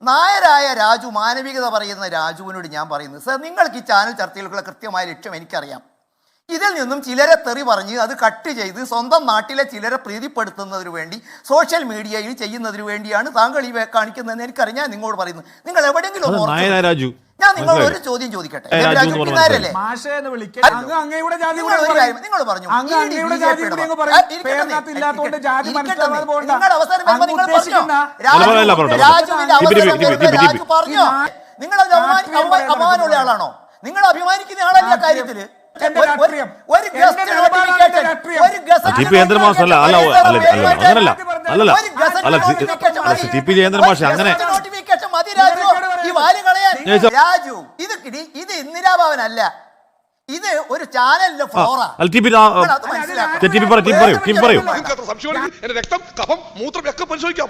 നായരായ രാജു, മാനവികത പറയുന്ന രാജുവിനോട് ഞാൻ പറയുന്നത്, സർ, നിങ്ങൾക്ക് ഈ ചാനൽ ചർച്ചകൾക്കുള്ള കൃത്യമായ ലക്ഷ്യം എനിക്കറിയാം. ഇതിൽ നിന്നും ചിലരെ തെറി പറഞ്ഞ് അത് കട്ട് ചെയ്ത് സ്വന്തം നാട്ടിലെ ചിലരെ പ്രീതിപ്പെടുത്തുന്നതിന് വേണ്ടി സോഷ്യൽ മീഡിയയിൽ ചെയ്യുന്നതിന് വേണ്ടിയാണ് താങ്കൾ ഈ കാണിക്കുന്നതെന്ന് എനിക്കറിയാം. ഞാൻ നിങ്ങളോട് പറയുന്നത്, നിങ്ങൾ എവിടെയെങ്കിലും ഞാൻ നിങ്ങളോട് ഒരു ചോദ്യം ചോദിക്കട്ടെ. നിങ്ങൾ പറഞ്ഞു നിങ്ങൾ അപമാനമുള്ള ആളാണോ? നിങ്ങൾ അഭിമാനിക്കുന്ന ആളല്ല കാര്യത്തില്. രാജു, ഇത് ഇന്ദിരാഭവനല്ല, ഇത് ഒരു ചാനലിലെ ഫ്ലോറാ. രക്തം, കഫം, മൂത്രം ഒക്കെ പരിശോധിക്കാം.